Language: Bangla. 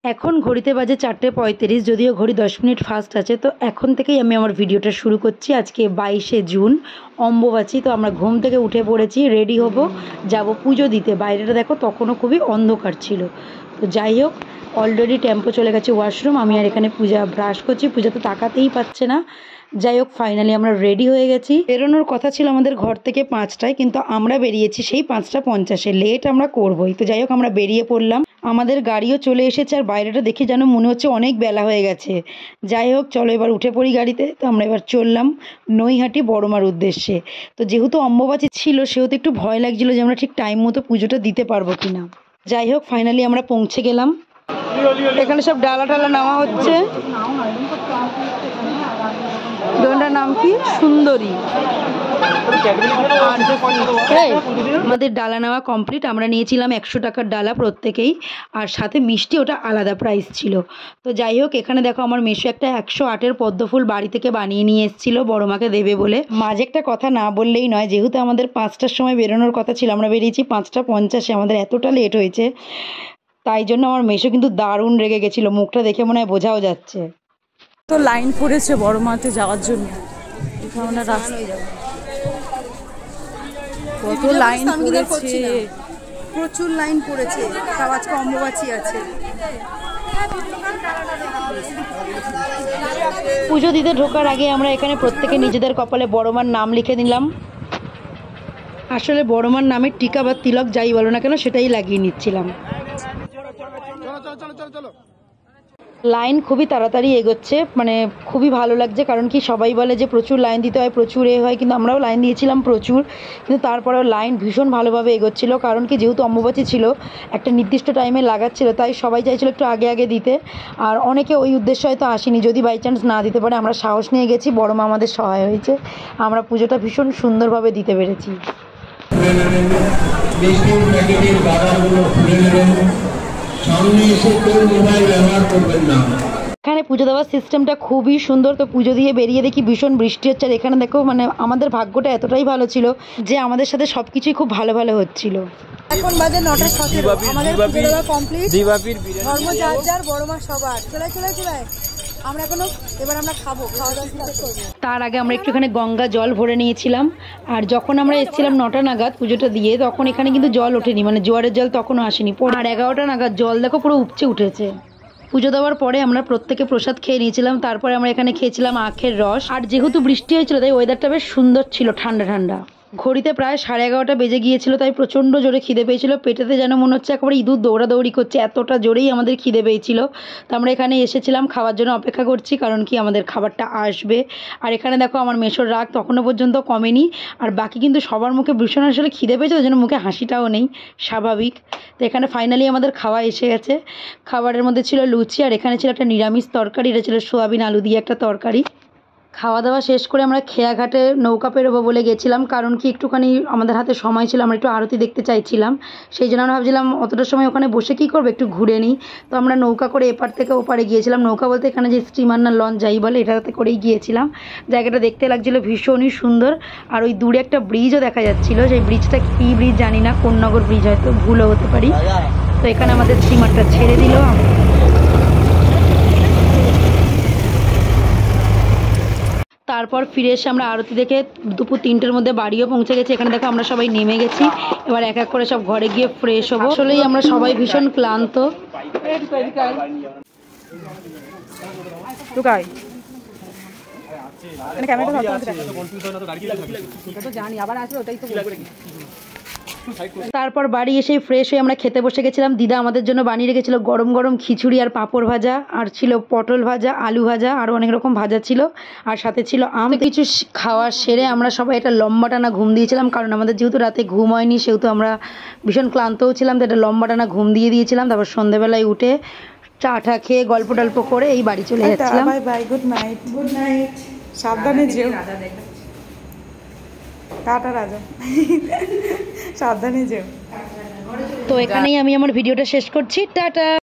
এখন ঘড়িতে বাজে 4:35, যদিও ঘড়ি 10 মিনিট ফাস্ট আছে। তো এখন থেকেই আমি আমার ভিডিওটা শুরু করছি। আজকে 22শে জুন, অম্বুবাচী। তো আমরা ঘুম থেকে উঠে পড়েছি, রেডি হব, যাব পুজো দিতে। বাইরেটা দেখো তখনও খুবই অন্ধকার ছিল। তো যাই হোক, অলরেডি টেম্পো চলে গেছে ওয়াশরুম। আমি আর এখানে পূজা ব্রাশ করছি, পূজা তো তাকাতেই পাচ্ছে না। যাই হোক, ফাইনালি আমরা রেডি হয়ে গেছি। বেরোনোর কথা ছিল আমাদের ঘর থেকে 5টায়, কিন্তু আমরা বেরিয়েছি সেই 5:50-এ। লেট আমরা করবই। তো যাই হোক, আমরা বেরিয়ে পড়লাম। আমাদের গাড়িও চলে এসেছে, আর বাইরেটা দেখে যেন মনে হচ্ছে অনেক বেলা হয়ে গেছে। যাই হোক, চলো এবার উঠে পড়ি গাড়িতে। তো আমরা এবার চললাম নৈহাটি বড়মার উদ্দেশ্যে। তো যেহেতু অম্বুবাচী ছিল, সেহেতু একটু ভয় লাগছিল যে আমরা ঠিক টাইম মতো পুজোটা দিতে পারবো কিনা। যাই হোক, ফাইনালি আমরা পৌঁছে গেলাম। এখানে সব ডালা টালা নেওয়া হচ্ছে। দোকানটার নাম কি? সুন্দরী। আমাদের ডালা নেওয়া কমপ্লিট। আমরা নিয়েছিলাম 100 টাকার ডালা প্রত্যেকেই, আর সাথে মিষ্টি, ওটা আলাদা প্রাইস ছিল। তো যাই হোক, এখানে দেখো আমার মেশো একটা 108-এর পদ্মফুল বাড়ি থেকে বানিয়ে নিয়ে এসেছিলো বড়মাকে দেবে বলে। মাঝে একটা কথা না বললেই নয়, যেহেতু আমাদের 5টার সময় বেরোনোর কথা ছিল, আমরা বেরিয়েছি 5:50-এ। আমাদের এতটা লেট হয়েছে, তাই জন্য আমার মেশো কিন্তু দারুণ রেগে গেছিলো। মুখটা দেখে মনে হয় বোঝাও যাচ্ছে। তো লাইন পড়েছে বড়মাতে যাওয়ার জন্য। এখানে রাস্তা কত লাইন পড়েছে, প্রচুর লাইন পড়েছে। তাও আজকে অম্বুবাচী আছে। পুজো দিতে ঢোকার আগে আমরা এখানে প্রত্যেকে নিজেদের কপালে বড়মার নাম লিখে নিলাম। আসলে বড়মার নামের টিকা বা তিলক যাই বলো না কেন, সেটাই লাগিয়ে নিচ্ছিলাম। লাইন খুবই তাড়াতাড়ি এগোচ্ছে, মানে খুবই ভালো লাগছে। কারণ কি, সবাই বলে যে প্রচুর লাইন দিতে হয়, প্রচুর হয়, কিন্তু আমরাও লাইন দিয়েছিলাম প্রচুর। কিন্তু তারপরেও লাইন ভীষণ ভালোভাবে এগোচ্ছিল। কারণ কি, যেহেতু অম্বুবাচী ছিল, একটা নির্দিষ্ট টাইমে লাগাচ্ছিল, তাই সবাই চাইছিল একটু আগে আগে দিতে। আর অনেকে ওই উদ্দেশ্য হয়তো আসেনি, যদি বাই চান্স না দিতে পারে। আমরা সাহস নিয়ে গেছি, বড়মা আমাদের সহায় হয়েছে। আমরা পুজোটা ভীষণ সুন্দরভাবে দিতে পেরেছি। এখানে পুজো দেওয়ার সিস্টেমটা খুবই সুন্দর। তো পুজো দিয়ে বেরিয়ে দেখি ভীষণ বৃষ্টি হচ্ছে। আর এখানে দেখো, মানে আমাদের ভাগ্যটা এতটাই ভালো ছিল যে আমাদের সাথে সবকিছুই খুব ভালো ভালো হচ্ছিল। এখন বাজে 9:17। আমাদের পুজো দেওয়া কমপ্লিট। ধর্ম যার যার, বড়মা সবার। চলে আমরা এবার আমরা খাবো, খাওয়া দাওয়া করবো। তার আগে আমরা একটুখানি গঙ্গা জল ভরে নিয়েছিলাম। আর যখন আমরা এসেছিলাম 9টা নাগাদ পুজোটা দিয়ে, তখন এখানে কিন্তু জল ওঠেনি, মানে জোয়ারের জল তখনও আসেনি। আর 11টা নাগাদ জল দেখো পুরো উপচে উঠেছে। পুজো দেওয়ার পরে আমরা প্রত্যেকে প্রসাদ খেয়ে নিয়েছিলাম। তারপরে আমরা এখানে খেয়েছিলাম আখের রস। আর যেহেতু বৃষ্টি হয়েছিল, তাই ওয়েদারটা বেশ সুন্দর ছিল, ঠান্ডা ঠান্ডা। ঘড়িতে প্রায় 11:30 বেজে গিয়েছিল, তাই প্রচণ্ড জোরে খিদে পেয়েছিল। পেটেতে যেন মনে হচ্ছে একেবারে ইঁদুর দৌড়াদৌড়ি করছে, এতটা জোরেই আমাদের খিদে পেয়েছিল। তো আমরা এখানে এসেছিলাম খাওয়ার জন্য, অপেক্ষা করছি, কারণ কি আমাদের খাবারটা আসবে। আর এখানে দেখো আমার মেশোর রাগ তখনও পর্যন্ত কমেনি। আর বাকি কিন্তু সবার মুখে ভীষণ আসলে খিদে পেয়েছে, ওই জন্য মুখে হাসিটাও নেই, স্বাভাবিক। তো এখানে ফাইনালি আমাদের খাওয়া এসে গেছে। খাবারের মধ্যে ছিল লুচি, আর এখানে ছিল একটা নিরামিষ তরকারি। এটা ছিল সোয়াবিন আলু দিয়ে একটা তরকারি। খাওয়া দাওয়া শেষ করে আমরা খেয়াঘাটে নৌকা পেরোবো বলে গেছিলাম। কারণ কি, একটুখানি আমাদের হাতে সময় ছিল, আমরা একটু আরতি দেখতে চাইছিলাম। সেই জন্য আমরা ভাবছিলাম অতটা সময় ওখানে বসে কী করবো, একটু ঘুরে নিই। তো আমরা নৌকা করে এপার থেকে ওপারে গিয়েছিলাম। নৌকা বলতে এখানে যে স্টিমার না লঞ্চ যাই বলে, এটাতে করেই গিয়েছিলাম। জায়গাটা দেখতে লাগছিলো ভীষণই সুন্দর। আর ওই দূরে একটা ব্রিজও দেখা যাচ্ছিলো। সেই ব্রিজটা কী ব্রিজ জানি না, কোন্নগর ব্রিজ, হয়তো ভুলও হতে পারি। তো এখানে আমাদের স্টিমারটা ছেড়ে দিল। তারপর ফিরে এসে আমরা আরতি দেখে দুপুর 3টের মধ্যে বাড়িও পৌঁছে গেছি। এখানে দেখো আমরা সবাই নেমে গেছি। এবার এক এক করে সব ঘরে গিয়ে ফ্রেশ হবো। আসলেই আমরা সবাই ভীষণ ক্লান্ত। তারপর বাড়ি এসে ফ্রেশ হয়ে আমরা খেতে বসে গেছিলাম। দিদা আমাদের জন্য বানিয়ে রেখেছিল গরম গরম খিচুড়ি আর পাঁপড় ভাজা, আর ছিল পটল ভাজা, আলু ভাজা, আরও অনেক রকম ভাজা ছিল, আর সাথে ছিল আম। কিছু খাওয়া সেরে আমরা সবাই একটা লম্বা টানা ঘুম দিয়েছিলাম। কারণ আমাদের যেহেতু রাতে ঘুম হয়নি, সেহেতু আমরা ভীষণ ক্লান্তও ছিলাম। তো একটা লম্বা টানা ঘুম দিয়ে দিয়েছিলাম। তারপর সন্ধ্যেবেলায় উঠে চা টা খেয়ে গল্প টল্প করে এই বাড়ি চলে যাচ্ছিলাম। Bye bye, good night. Good night, সাবধানে যেও। টাটা রাজা, সাবধানে যেও। তো এখানেই আমি আমার ভিডিওটা শেষ করছি। টাটা।